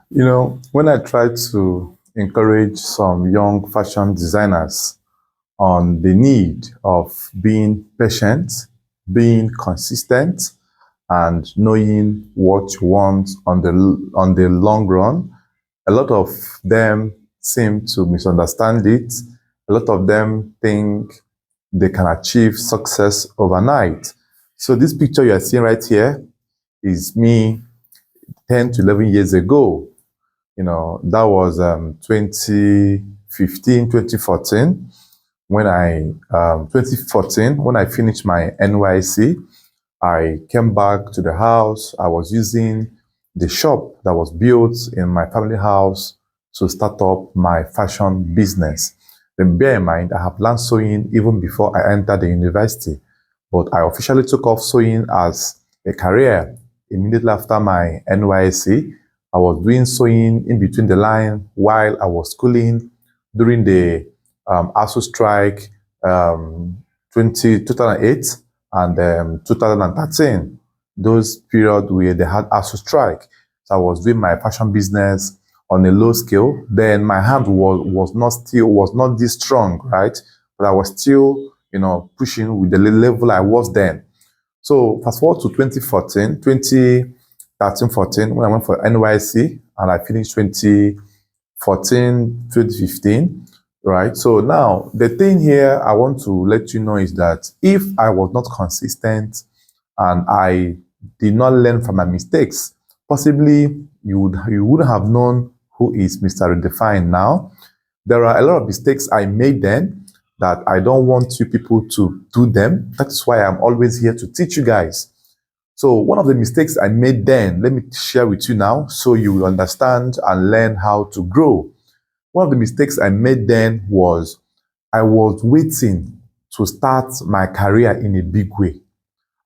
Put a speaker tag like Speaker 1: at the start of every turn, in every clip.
Speaker 1: When I try to encourage some young fashion designers on the need of being patient, being consistent, and knowing what you want on the long run, a lot of them seem to misunderstand it. A lot of them think they can achieve success overnight. So this picture you are seeing right here is me 10 to 11 years ago. That was 2015, 2014, when 2014, when I finished my NYC. I came back to the house. I was using the shop that was built in my family house to start up my fashion business. Then bear in mind, I have learned sewing even before I entered the university, but I officially took off sewing as a career immediately after my NYC. I was doing sewing in between the line while I was schooling during the ASU strike 2008 and 2013. Those periods where they had ASU strike. So I was doing my fashion business on a low scale. Then my hand was not this strong, right? But I was still, pushing with the level I was then. So fast forward to 2014, 2013, 14, when I went for NYC and I finished 2014, 2015, right? So now the thing here I want to let you know is that if I was not consistent and I did not learn from my mistakes, possibly you wouldn't have known who is Mr. Redefined now. There are a lot of mistakes I made then that I don't want you people to do them. That's why I'm always here to teach you guys. So one of the mistakes I made then, let me share with you now so you will understand and learn how to grow. One of the mistakes I made then was I was waiting to start my career in a big way.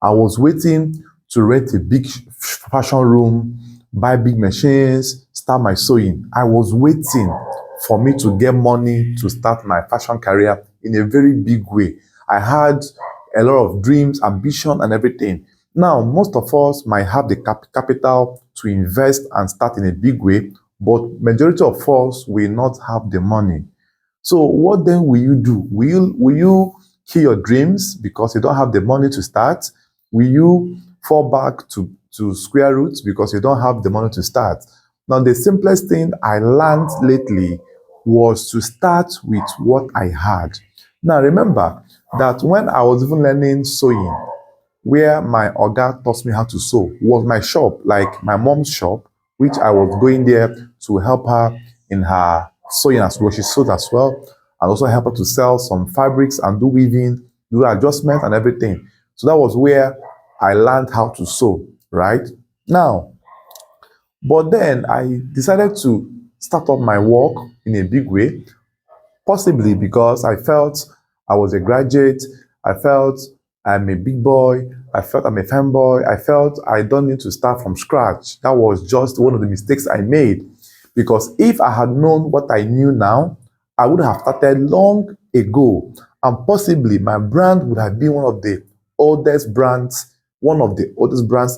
Speaker 1: I was waiting to rent a big fashion room, buy big machines, start my sewing. I was waiting for me to get money to start my fashion career in a very big way. I had a lot of dreams, ambition, and everything. Now, most of us might have the capital to invest and start in a big way, but majority of us will not have the money. So what then will you do? Will you kill your dreams because you don't have the money to start? Will you fall back to square roots because you don't have the money to start? Now, the simplest thing I learned lately was to start with what I had. Now, remember that when I was even learning sewing, where my oga taught me how to sew was my shop, like my mom's shop, which I was going there to help her in her sewing as well. She sewed as well, and also help her to sell some fabrics and do weaving, do adjustment and everything. So that was where I learned how to sew, right? Now, but then I decided to start up my work in a big way, possibly because I felt I was a graduate, I felt I'm a big boy, I felt I'm a fanboy, I felt I don't need to start from scratch. That was just one of the mistakes I made. Because if I had known what I knew now, I would have started long ago. And possibly my brand would have been one of the oldest brands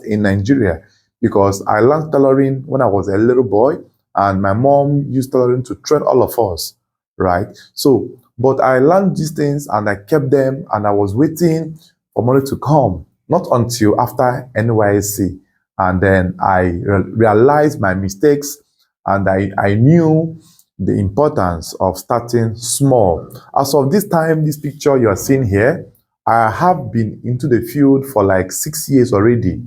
Speaker 1: in Nigeria. Because I learned tailoring when I was a little boy, and my mom used tailoring to train all of us, right? So, but I learned these things and I kept them, and I was waiting for money to come, not until after NYSC. And then I realized my mistakes, and I knew the importance of starting small. As of this time, this picture you are seeing here, I have been into the field for like 6 years already,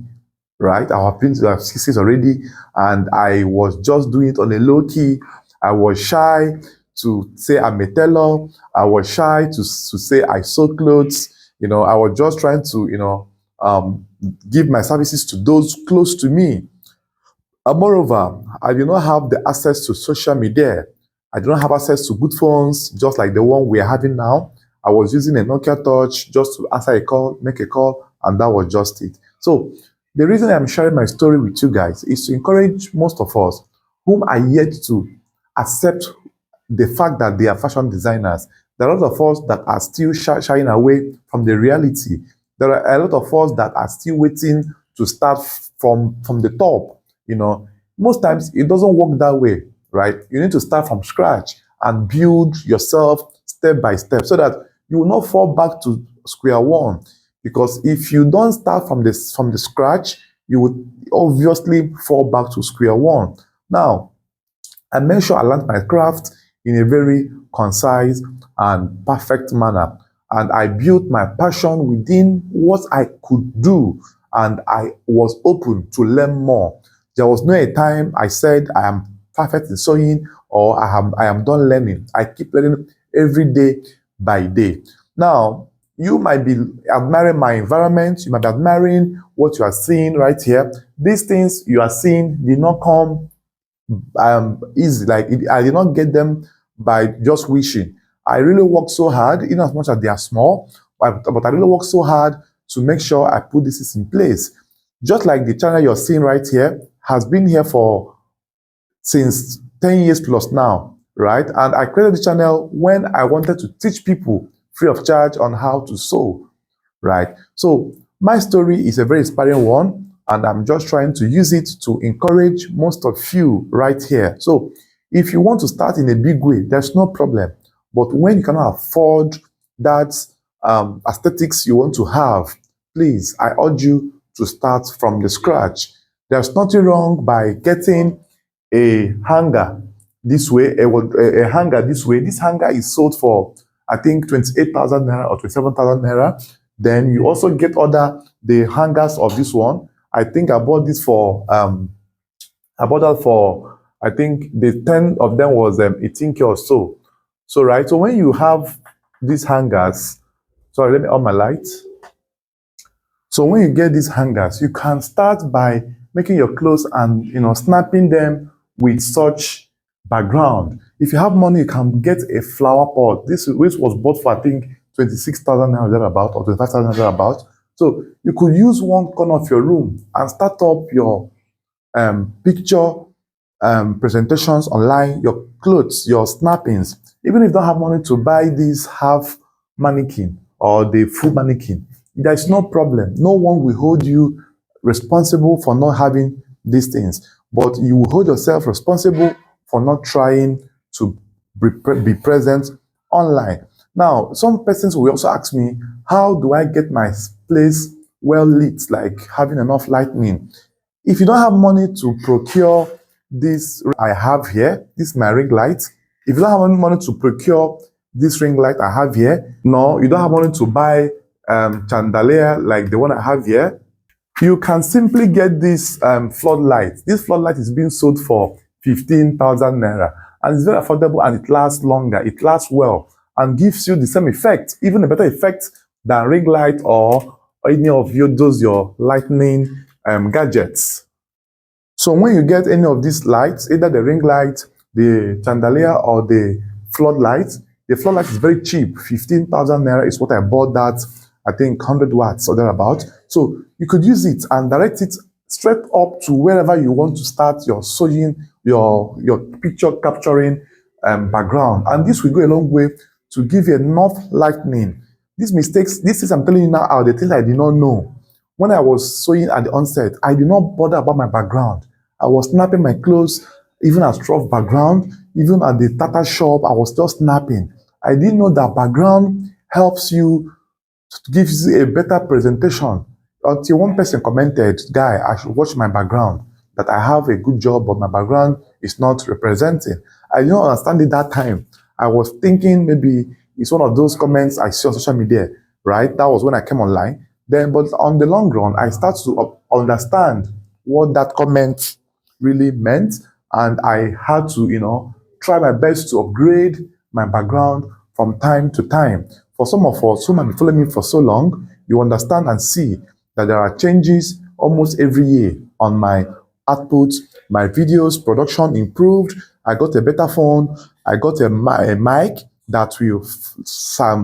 Speaker 1: right? I have been to 6 years already, and I was just doing it on a low key. I was shy to say I'm a tailor. I was shy to say I sew clothes. I was just trying to, give my services to those close to me. And moreover, I do not have the access to social media. I do not have access to good phones, just like the one we are having now. I was using a Nokia Touch just to answer a call, make a call, and that was just it. So the reason I'm sharing my story with you guys is to encourage most of us whom are yet to accept the fact that they are fashion designers. There are a lot of us that are still shying away from the reality. There are a lot of us that are still waiting to start from the top. most times it doesn't work that way, right? You need to start from scratch and build yourself step by step so that you will not fall back to square one. Because if you don't start from the scratch, you would obviously fall back to square one. Now, I made sure I learned my craft in a very concise and perfect manner. And I built my passion within what I could do. And I was open to learn more. There was no a time I said I am perfect in sewing or I am done learning. I keep learning every day by day. Now, you might be admiring my environment. You might be admiring what you are seeing right here. These things you are seeing did not come easy. I did not get them by just wishing. I really work so hard, in as much as they are small, but I really work so hard to make sure I put this in place. Just like the channel you're seeing right here has been here for since 10 years plus now, right? And I created the channel when I wanted to teach people free of charge on how to sew, right? So my story is a very inspiring one, and I'm just trying to use it to encourage most of you right here. So if you want to start in a big way, there's no problem. But when you cannot afford that aesthetics you want to have, please, I urge you to start from the scratch. There's nothing wrong by getting a hanger this way, a hanger this way. This hanger is sold for, I think, 28,000 naira or 27,000 naira. Then you also get the hangers of this one. I think I bought this for, I think the 10 of them was 18K or so. So, right, so when you have these hangers, sorry, let me on my light. So when you get these hangers, you can start by making your clothes and, snapping them with such background. If you have money, you can get a flower pot. This was bought for, I think, 26,000 naira thereabout or 25,000 thereabout. So you could use one corner of your room and start up your picture presentations online, your clothes, your snappings. Even if you don't have money to buy this half mannequin or the full mannequin, there's no problem. No one will hold you responsible for not having these things, but you will hold yourself responsible for not trying to be present online. Now, some persons will also ask me, how do I get my place well lit, like having enough lighting? If you don't have money to procure this I have here, this is my ring light. If you don't have money to procure this ring light I have here, no, you don't have money to buy chandelier like the one I have here, you can simply get this floodlight. This floodlight is being sold for 15,000 naira, and it's very affordable, and it lasts longer, it lasts well, and gives you the same effect, even a better effect than ring light or any of your lightning gadgets. So when you get any of these lights, either the ring light, the chandelier, or the floodlight is very cheap. 15,000 naira is what I bought that, I think 100 watts or thereabout. So you could use it and direct it straight up to wherever you want to start your sewing, your picture capturing background. And this will go a long way to give you enough lightning. These things I'm telling you now are the things I did not know. When I was sewing at the onset, I did not bother about my background. I was snapping my clothes, even at rough background, even at the tata shop, I was just snapping. I didn't know that background helps you, gives you a better presentation. Until one person commented, "Guy, I should watch my background, that I have a good job, but my background is not representing." I didn't understand it that time. I was thinking maybe it's one of those comments I see on social media, right? That was when I came online. Then, but on the long run, I start to understand what that comment really meant, and I had to, try my best to upgrade my background from time to time. For some of us who have been following me for so long, you understand and see that there are changes almost every year on my output. My videos production improved. I got a better phone. I got a mic that will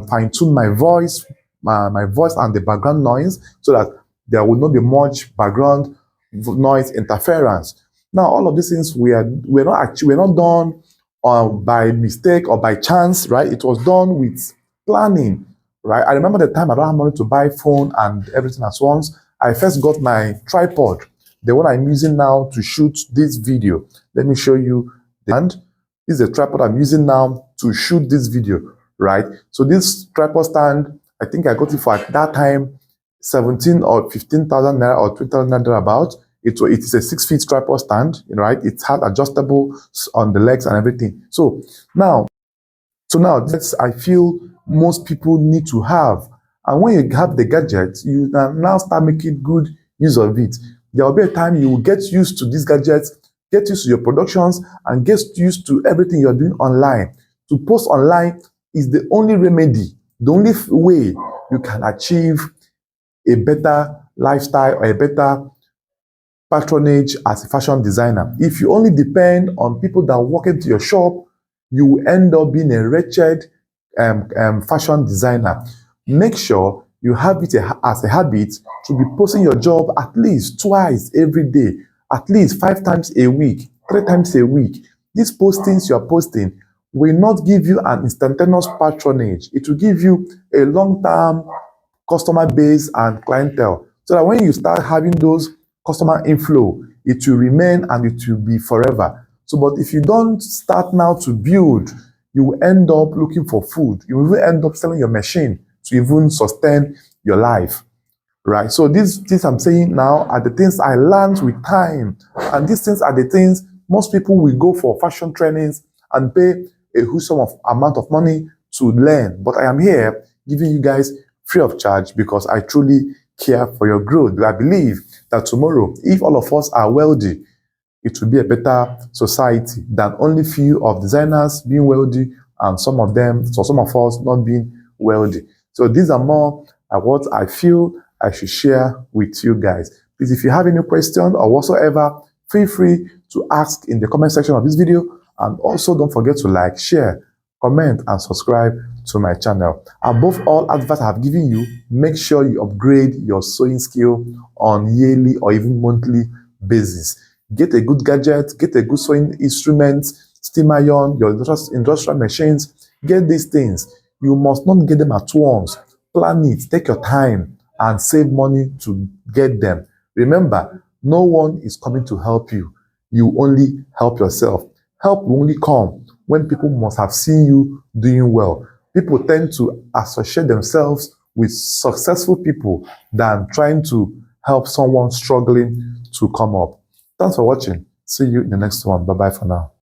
Speaker 1: fine-tune my voice, my voice and the background noise, so that there will not be much background noise interference. Now, all of these things we're not done by mistake or by chance, right? It was done with planning, right? I remember the time I don't have money to buy phone and everything at once. I first got my tripod. the one I'm using now to shoot this video. Let me show you the hand. This is a tripod I'm using now to shoot this video, right? So this tripod stand, I think I got it for at that time 17 or 15,000 naira or 20,000 naira about. It is a 6 feet tripod stand, right? It has adjustable on the legs and everything. So now that's I feel most people need to have. And when you have the gadget, you can now start making good use of it. There will be a time you will get used to these gadgets, get used to your productions, and get used to everything you're doing online. To post online is the only remedy, the only way you can achieve a better lifestyle or a better patronage as a fashion designer. If you only depend on people that walk into your shop, you will end up being a wretched fashion designer. Make sure you have it as a habit to be posting your job at least twice every day, at least 5 times a week, 3 times a week. These postings you are posting will not give you an instantaneous patronage. It will give you a long-term customer base and clientele, so that when you start having those customer inflow, it will remain and it will be forever. So, but if you don't start now to build, you will end up looking for food. You will even end up selling your machine to even sustain your life, right? So these I'm saying now are the things I learned with time. And these things are the things most people will go for fashion trainings and pay a huge amount of money to learn. But I am here giving you guys free of charge because I truly care for your growth. I believe that tomorrow, if all of us are wealthy, it will be a better society than only few of designers being wealthy and some of us not being wealthy. So these are more what I feel I should share with you guys. Please, if you have any question or whatsoever, feel free to ask in the comment section of this video. And also don't forget to like, share, comment, and subscribe to my channel. Above all advice I have given you, make sure you upgrade your sewing skill on yearly or even monthly basis. Get a good gadget, get a good sewing instrument, steam iron, your industrial machines. Get these things. You must not get them at once. Plan it, take your time, and save money to get them. Remember, no one is coming to help you. You only help yourself. Help will only come when people must have seen you doing well. People tend to associate themselves with successful people than trying to help someone struggling to come up. Thanks for watching. See you in the next one. Bye-bye for now.